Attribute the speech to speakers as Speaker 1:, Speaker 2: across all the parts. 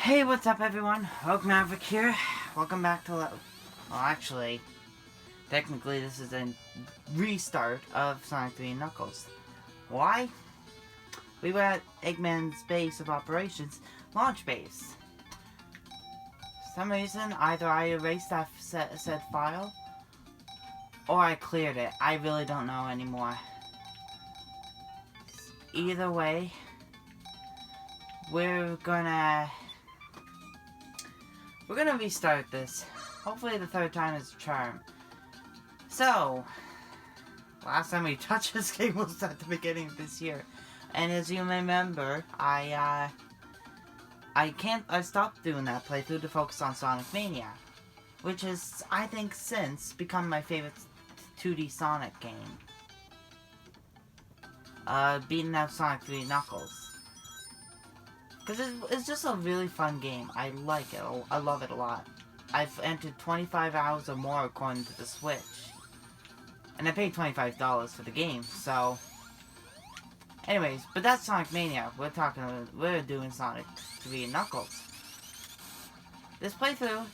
Speaker 1: Hey, what's up everyone? Oak Maverick here. Welcome back to... Well, actually, technically this is a restart of Sonic 3 and Knuckles. Why? We were at Eggman's base of operations, launch base. For some reason, either I erased that said file, or I cleared it. I really don't know anymore. Either way, we're gonna restart this. Hopefully the third time is a charm. So, last time we touched this game was at the beginning of this year. And as you may remember, I stopped doing that playthrough to focus on Sonic Mania. Which has, I think, since become my favorite 2D Sonic game. Beating out Sonic 3 Knuckles. Because it's just a really fun game. I like it. I love it a lot. I've entered 25 hours or more according to the Switch. And I paid $25 for the game, so... Anyways, but that's Sonic Mania. We're doing Sonic 3 Knuckles. This playthrough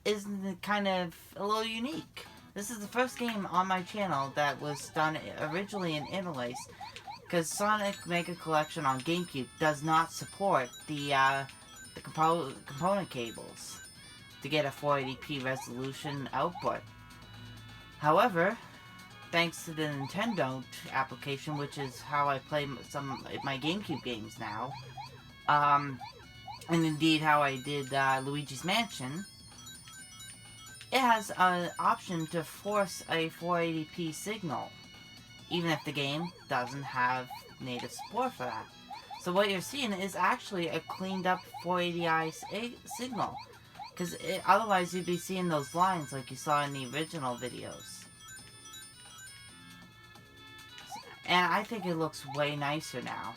Speaker 1: is kind of a little unique. This is the first game on my channel that was done originally in interlace. Because Sonic Mega Collection on GameCube does not support the component cables to get a 480p resolution output. However, thanks to the Nintendo application, which is how I play some of my GameCube games now, and indeed how I did Luigi's Mansion, it has an option to force a 480p signal, even if the game doesn't have native support for that. So what you're seeing is actually a cleaned up 480i signal. Because otherwise you'd be seeing those lines like you saw in the original videos. And I think it looks way nicer now.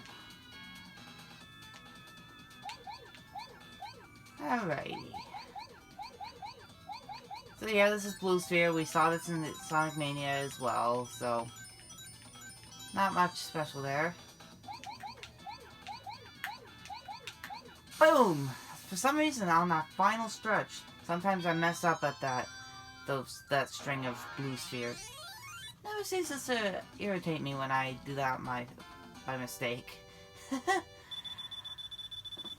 Speaker 1: Alrighty. So yeah, this is Blue Sphere. We saw this in the Sonic Mania as well, so... not much special there. Boom! For some reason, on that final stretch, sometimes I mess up at that string of blue spheres. Never ceases to irritate me when I do that by mistake.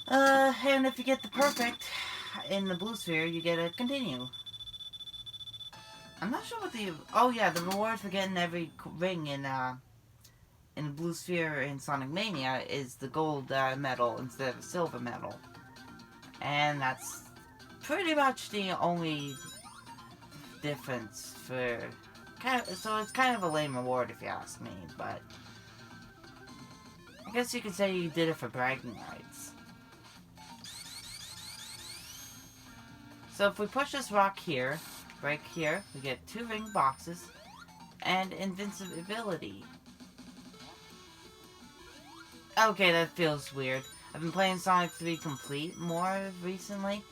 Speaker 1: And if you get the perfect in the blue sphere, you get a continue. I'm not sure what oh yeah, the reward for getting every ring in the blue sphere in Sonic Mania is the gold medal instead of a silver medal. And that's pretty much the only difference for... so it's kind of a lame reward if you ask me, but... I guess you could say you did it for bragging rights. So if we push this rock here, break here, we get 2 ring boxes, and invincibility. Okay, that feels weird. I've been playing Sonic 3 Complete more recently,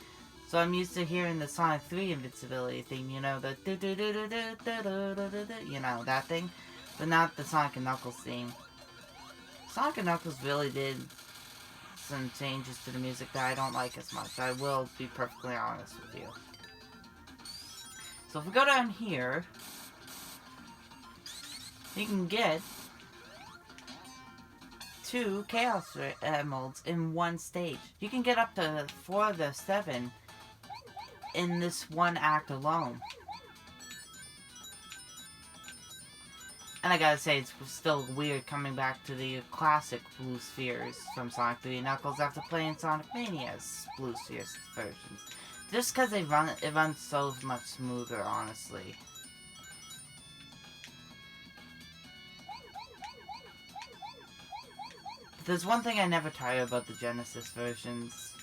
Speaker 1: so I'm used to hearing the Sonic 3 invincibility theme, you know, the you know, that thing, but not the Sonic and Knuckles theme. Sonic and Knuckles really did some changes to the music that I don't like as much. I will be perfectly honest with you. So if we go down here, you can get 2 Chaos Emeralds in one stage. You can get up to 4 of the 7 in this one act alone. And I gotta say, it's still weird coming back to the classic Blue Spheres from Sonic 3 and Knuckles after playing Sonic Mania's Blue Spheres versions. Just because it runs so much smoother, honestly. There's one thing I never tire about the Genesis versions,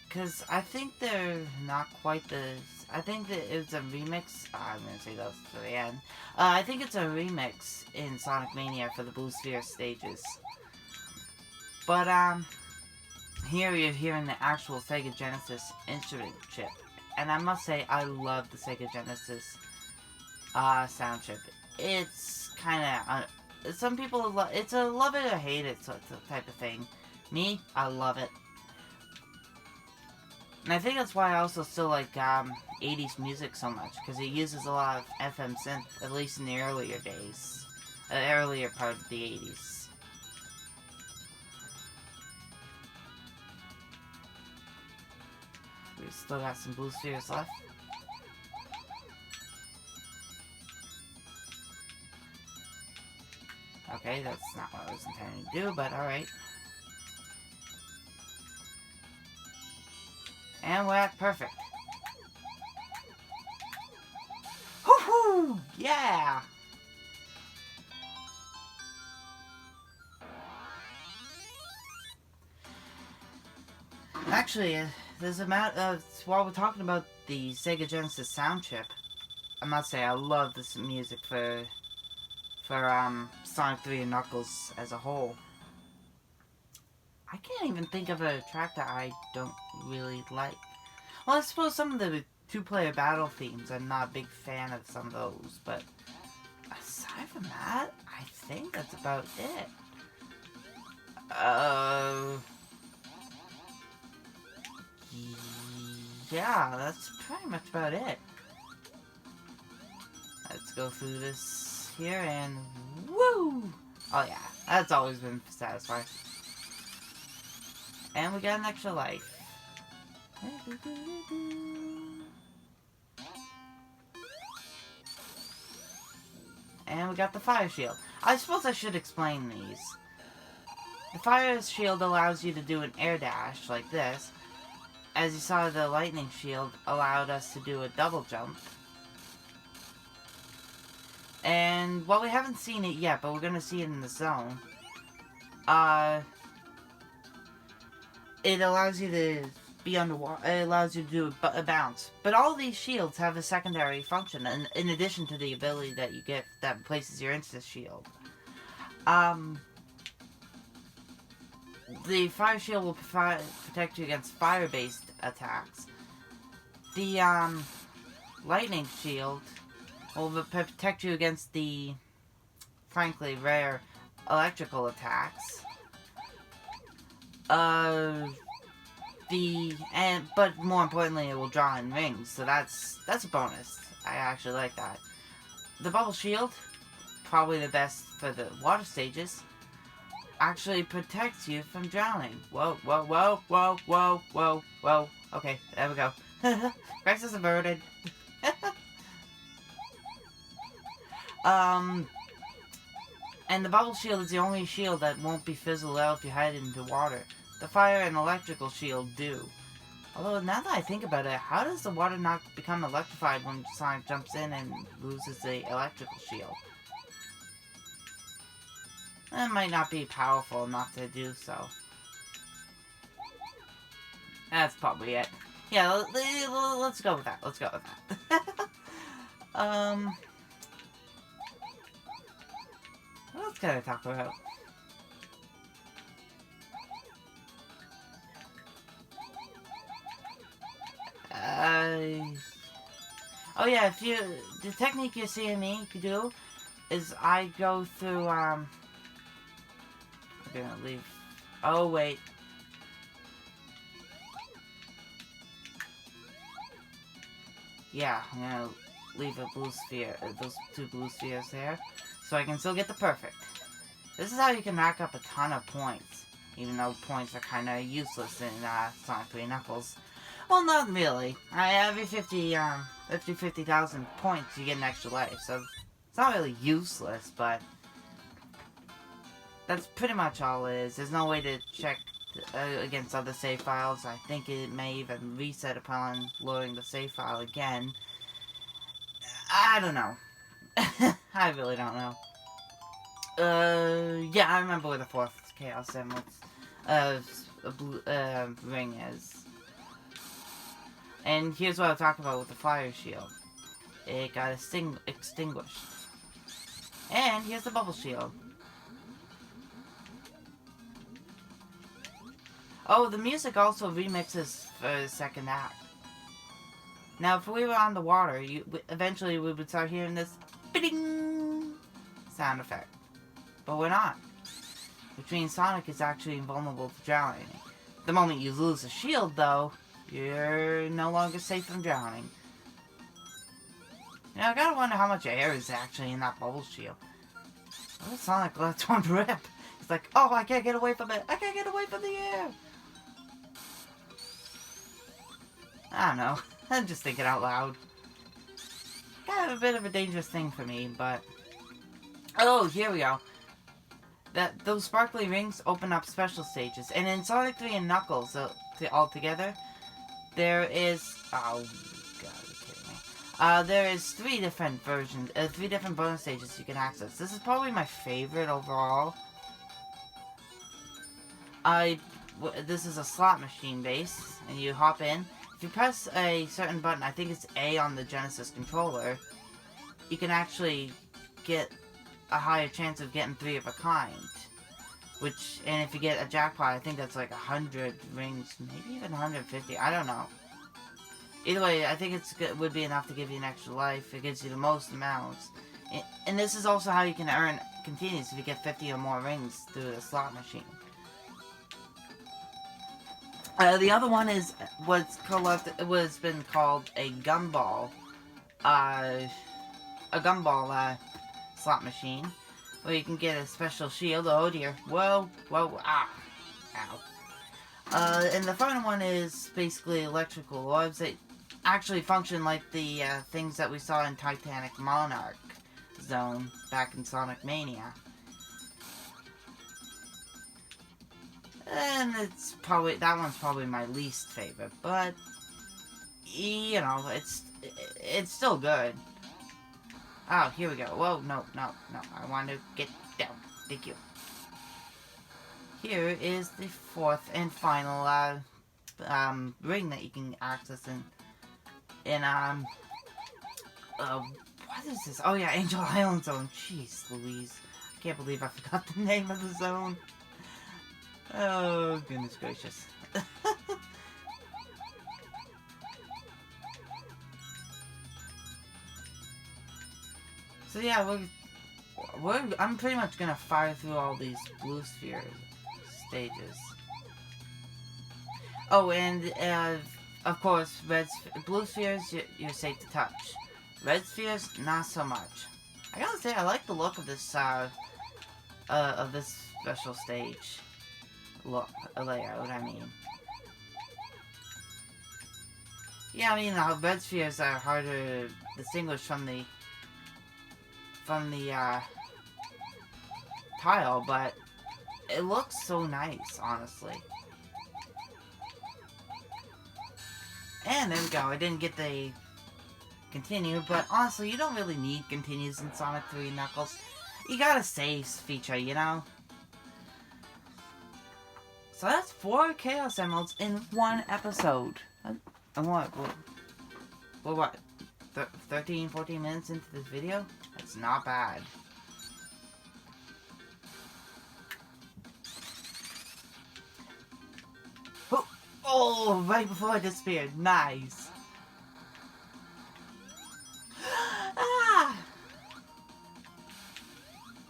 Speaker 1: because I think they're not quite the... I think that it's a remix... I'm going to say those to the end. I think it's a remix in Sonic Mania for the Blue Sphere stages. But, here you're hearing the actual Sega Genesis instrument chip. And I must say, I love the Sega Genesis sound chip. It's kind of... some people, it's a love it or hate it type of thing. Me, I love it. And I think that's why I also still like 80s music so much, because it uses a lot of FM synth, at least in the earlier days. Earlier part of the 80s. We still got some blue spheres left. Okay, that's not what I was intending to do, but alright. And we're at perfect. Woohoo! Yeah! Actually, there's a while we're talking about the Sega Genesis sound chip, I must say I love this music for Sonic 3 and Knuckles as a whole. I can't even think of a track that I don't really like. Well, I suppose some of the two-player battle themes, I'm not a big fan of some of those, but aside from that, I think that's about it. Yeah, that's pretty much about it. Let's go through this here and woo! Oh yeah, that's always been satisfying. And we got an extra life. And we got the fire shield. I suppose I should explain these. The fire shield allows you to do an air dash like this. As you saw, the lightning shield allowed us to do a double jump. And, well, we haven't seen it yet, but we're gonna see it in the zone. It allows you to be underwater. It allows you to do a bounce. But all these shields have a secondary function, in addition to the ability that you get that places your insta-shield. The fire shield will protect you against fire-based attacks. The lightning shield will protect you against the, frankly, rare electrical attacks. But more importantly, it will draw in rings, so that's a bonus. I actually like that. The bubble shield, probably the best for the water stages, actually protects you from drowning. Whoa, whoa, whoa, whoa, whoa, whoa, whoa. Okay, there we go. Crisis averted. And the bubble shield is the only shield that won't be fizzled out if you hide it into water. The fire and electrical shield do. Although, now that I think about it, how does the water not become electrified when Sonic jumps in and loses the electrical shield? That might not be powerful enough to do so. That's probably it. Yeah, let's go with that. Let's go with that. What else can I talk about? Oh yeah, the technique you're seeing me do is I go through, I'm gonna leave, oh wait. Yeah, I'm gonna leave a blue sphere, those two blue spheres there, so I can still get the perfect. This is how you can rack up a ton of points, even though points are kinda useless in, Sonic 3 Knuckles. Well, not really. Every 50,000 points, you get an extra life, so it's not really useless, but that's pretty much all it is. There's no way to check against other save files. I think it may even reset upon loading the save file again. I don't know. I really don't know. Yeah, I remember where the fourth Chaos ring is. And here's what I talked about with the fire shield. It got extinguished. And here's the bubble shield. Oh, the music also remixes for the second act. Now, if we were on the water, eventually we would start hearing this bing sound effect. But we're not. Which means Sonic is actually invulnerable to drowning. The moment you lose a shield, though, You're no longer safe from drowning. You know, I gotta wonder how much air is actually in that bubble shield. Oh, Sonic lets one rip. He's like, oh, I can't get away from it. I can't get away from the air. I don't know. I'm just thinking out loud. Kind of a bit of a dangerous thing for me, but... Oh, here we go. Those sparkly rings open up special stages. And in Sonic 3 and Knuckles all together, there is... Oh, God, you're kidding me. There is 3 different versions, 3 different bonus stages you can access. This is probably my favorite overall. This is a slot machine base, and you hop in. If you press a certain button, I think it's A on the Genesis controller, you can actually get a higher chance of getting 3 of a kind. And if you get a jackpot, I think that's like 100 rings, maybe even 150, I don't know. Either way, I think it would be enough to give you an extra life. It gives you the most amounts. And this is also how you can earn continues if you get 50 or more rings through the slot machine. The other one is what's been called a gumball. A gumball slot machine, where you can get a special shield. Oh dear. Whoa, whoa, ah. Ow. And the final one is basically electrical orbs that actually function like the things that we saw in Titanic Monarch Zone back in Sonic Mania. And that one's probably my least favorite, but you know, it's still good. Oh, here we go. Whoa, no. I want to get down. Thank you. Here is the 4th and final ring that you can access in what is this? Oh yeah, Angel Island Zone. Jeez Louise. I can't believe I forgot the name of the zone. Oh, goodness gracious. So yeah, I'm pretty much gonna fire through all these blue sphere stages. Oh, and of course, blue spheres you're safe to touch. Red spheres, not so much. I gotta say, I like the look of this special stage. Layout, I mean. Yeah, I mean, the red spheres are harder to distinguish from the tile, but it looks so nice, honestly. And there we go, I didn't get the continue, but honestly, you don't really need continues in Sonic 3 Knuckles. You got a save feature, you know? So that's 4 Chaos Emeralds in 1 episode. And what? 13, 14 minutes into this video? That's not bad. Oh, right before I disappeared. Nice. Ah!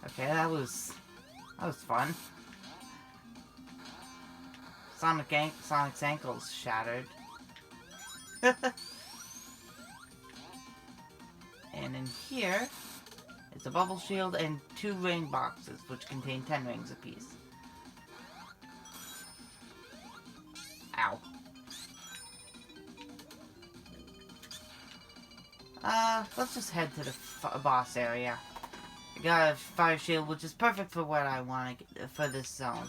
Speaker 1: Okay, that was fun. Sonic's ankles shattered. And in here, it's a bubble shield and 2 ring boxes, which contain 10 rings apiece. Ow. Let's just head to the boss area. I got a fire shield, which is perfect for what I want to get for this zone.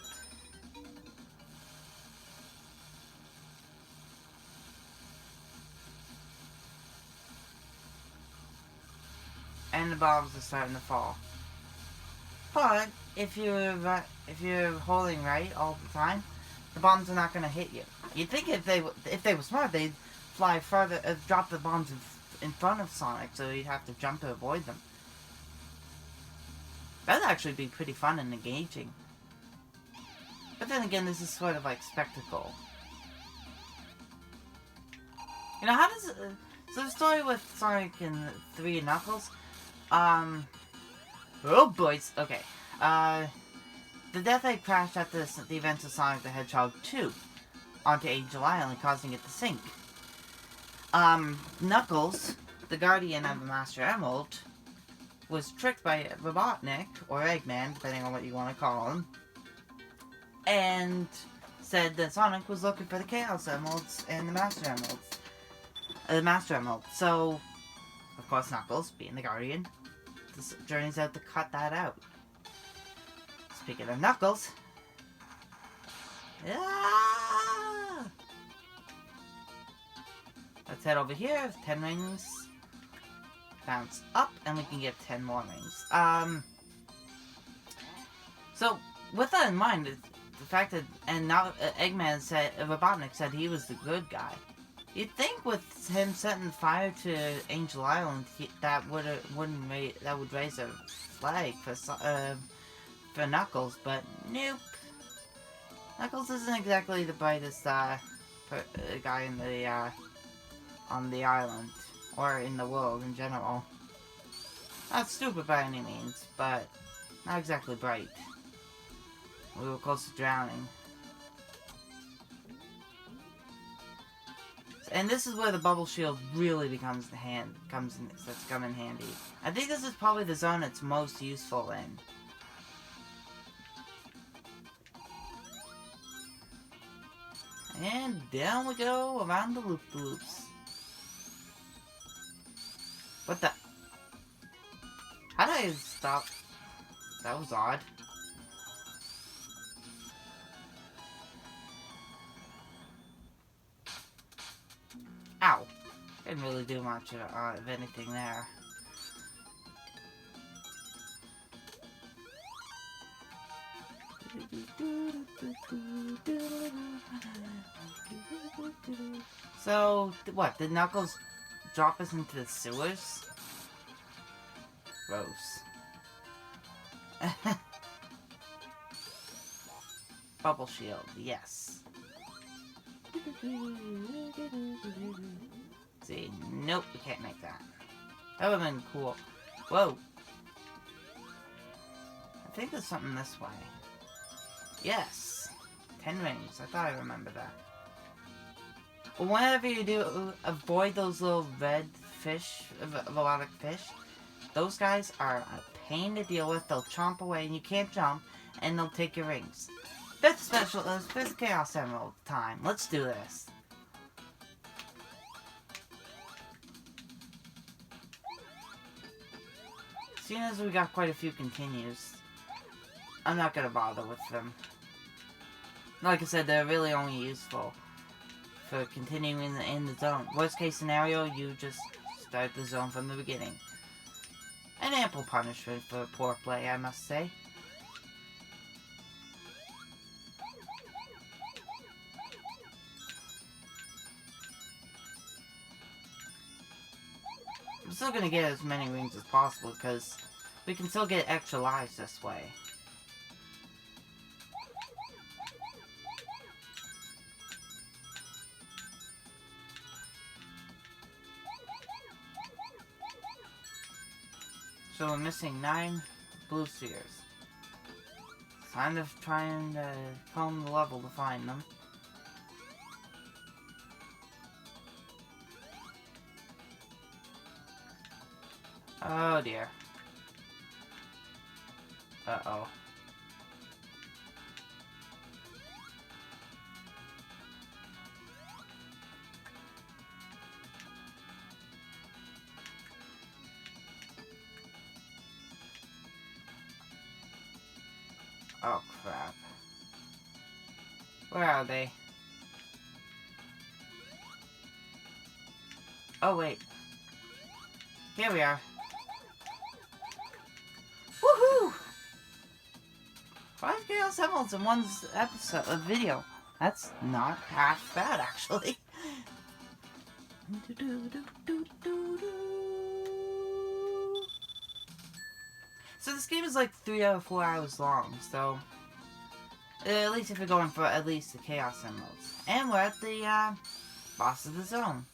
Speaker 1: And the bombs are starting to fall. But if you're holding right all the time, the bombs are not going to hit you. You'd think if they were smart, they'd fly further, drop the bombs in front of Sonic, so he'd have to jump to avoid them. That'd actually be pretty fun and engaging. But then again, this is sort of like spectacle. You know, how does so the story with Sonic and 3 and Knuckles? Oh boys, okay. The Death Egg crashed at the events of Sonic the Hedgehog 2. onto Angel Island, causing it to sink. Knuckles, the guardian of the Master Emerald, was tricked by Robotnik, or Eggman, depending on what you want to call him, and said that Sonic was looking for the Chaos Emeralds and the Master Emeralds. The Master Emerald. So, of course, Knuckles, being the guardian, journeys out to cut that out. Speaking of Knuckles, let's head over here. 10 rings. Bounce up, and we can get 10 more rings. So, with that in mind, the fact that, and now Eggman said, Robotnik said he was the good guy. You'd think with him setting fire to Angel Island, that would raise a flag for Knuckles, but nope. Knuckles isn't exactly the brightest guy in the on the island, or in the world in general. Not stupid by any means, but not exactly bright. We were close to drowning. And this is where the bubble shield really becomes that's come in handy. I think this is probably the zone it's most useful in. And down we go around the loop-loops. What the? How did I stop? That was odd. Ow. Didn't really do much of anything there. So, what? Did Knuckles drop us into the sewers? Gross. Bubble shield, yes. See, nope, we can't make that. That would've been cool. Whoa. I think there's something this way. Yes. 10 rings. I thought I remembered that. But whenever you do, avoid those little red fish, melodic fish. Those guys are a pain to deal with. They'll chomp away and you can't jump, and they'll take your rings. Fifth Chaos Emerald time. Let's do this. Seeing as we got quite a few continues, I'm not gonna bother with them. Like I said, they're really only useful for continuing in the zone. Worst case scenario, you just start the zone from the beginning. An ample punishment for poor play, I must say. I'm still gonna get as many rings as possible because we can still get extra lives this way. So we're missing 9 blue spheres. Kind of trying to comb the level to find them. Oh dear. Uh-oh. Oh crap. Where are they? Oh wait. Here we are. Woohoo! 5 Chaos Emeralds in one episode of video. That's not half bad, actually. So this game is like 3 or 4 hours long, so at least if you're going for at least the Chaos Emeralds. And we're at the boss of the zone.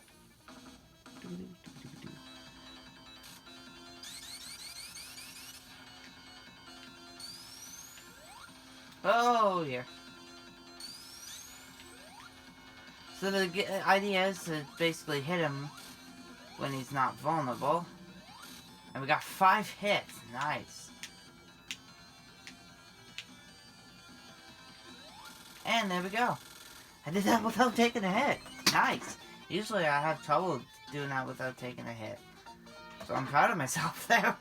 Speaker 1: Oh dear. So the idea is to basically hit him when he's not vulnerable. And we got 5 hits. Nice. And there we go. I did that without taking a hit. Nice. Usually I have trouble doing that without taking a hit. So I'm proud of myself there.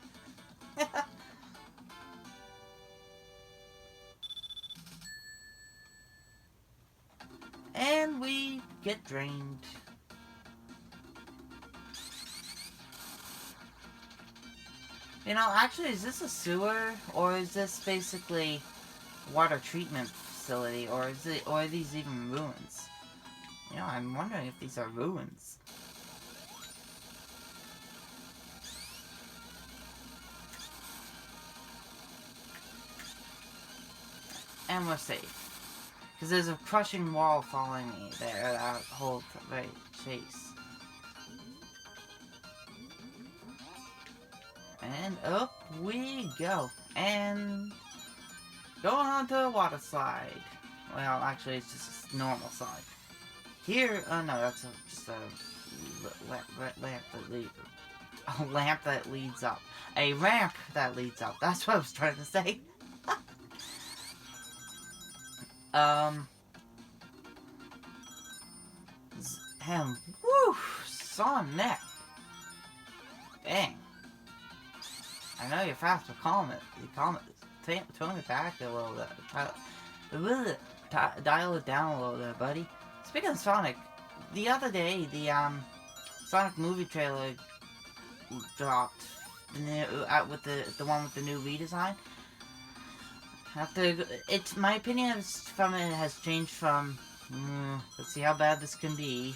Speaker 1: And we get drained. You know, actually, is this a sewer? Or is this basically water treatment facility? Or are these even ruins? You know, I'm wondering if these are ruins. And we're safe. Because there's a crushing wall following me there, that whole chase. And up we go. And going on to a water slide. Well, actually, it's just a normal slide. Here, oh no, that's just a lamp that leads up. A ramp that leads up. That's what I was trying to say. Woo! Sonic! Bang. I know you're fast, but calm it. Tone it back a little bit. Dial it down a little bit, buddy. Speaking of Sonic, the other day, the, Sonic movie trailer dropped. With the one with the new redesign. My opinion from it has changed from, let's see how bad this can be,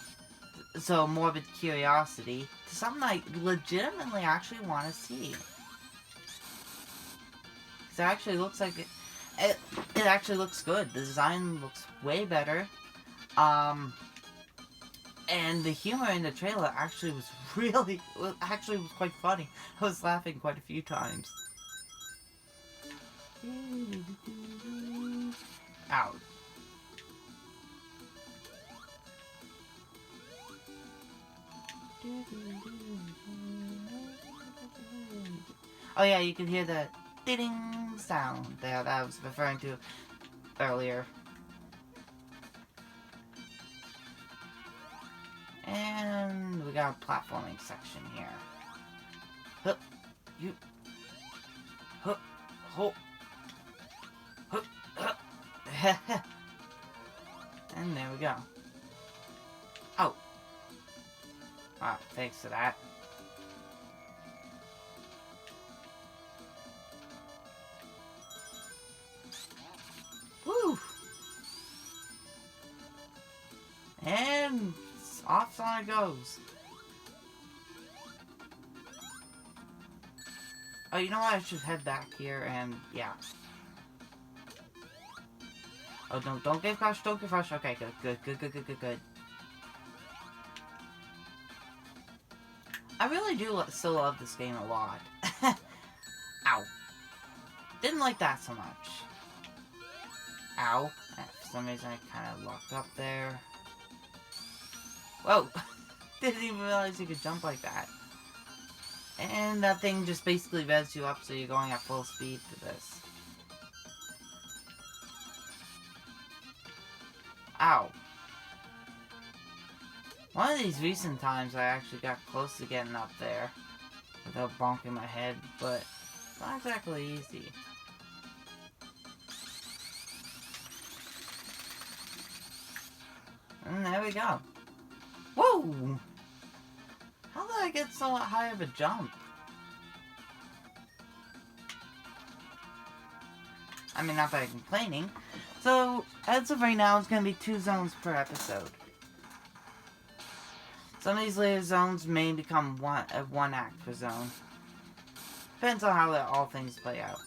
Speaker 1: so morbid curiosity, to something I legitimately actually want to see. Because it actually looks like it actually looks good. The design looks way better. And the humor in the trailer actually was quite funny. I was laughing quite a few times. Out. Oh yeah, you can hear the ding sound there that I was referring to earlier. And we got a platforming section here. Hup, you, hup, ho, hup, hup. And there we go. Oh. Ah, thanks for that. Woo! And off Sonic goes. Oh, you know what? I should head back here and yeah. Oh, don't get crushed, don't get crushed. Okay, good. I really do still love this game a lot. Ow. Didn't like that so much. Ow. For some reason I kind of locked up there. Whoa. Didn't even realize you could jump like that. And that thing just basically revs you up so you're going at full speed for this. Ow. One of these recent times I actually got close to getting up there without bonking my head, but it's not exactly easy. And there we go. Whoa! How did I get so high of a jump? I mean, not that I'm complaining. So, as of right now, it's going to be 2 zones per episode. Some of these later zones may become one act per zone. Depends on how all things play out.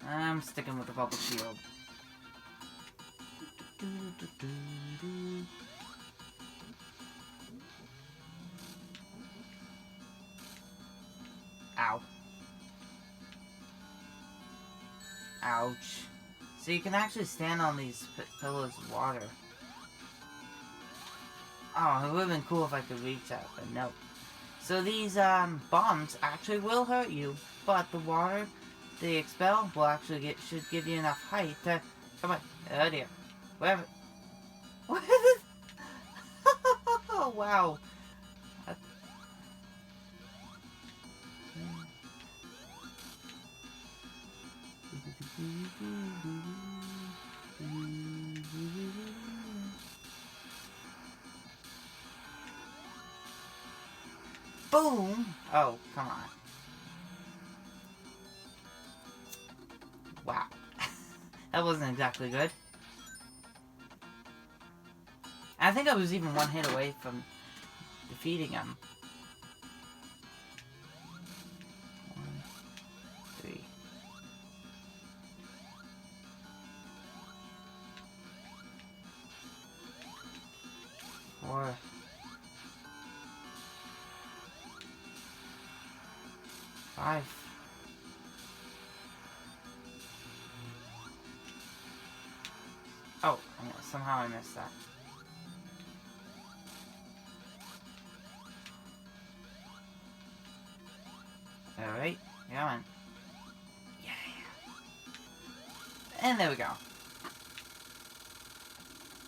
Speaker 1: I'm sticking with the bubble shield. Ow. Ouch. So you can actually stand on these pillars of water. Oh, it would have been cool if I could reach that, but no. So these bombs actually will hurt you, but the water they expel will actually should give you enough height to come on. Oh dear. Whatever. What is this? Oh wow. Boom! Oh, come on. Wow. That wasn't exactly good. I think I was even one hit away from defeating him. 1, 3. 4. 5. Oh, somehow I missed that. Alright, come on. Yeah. And there we go.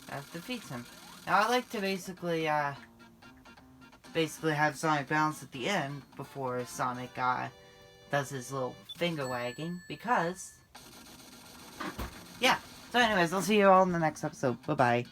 Speaker 1: That defeats him. Now I like to basically have Sonic bounce at the end before Sonic does his little finger wagging, because yeah. So anyways, I'll see you all in the next episode. Bye bye.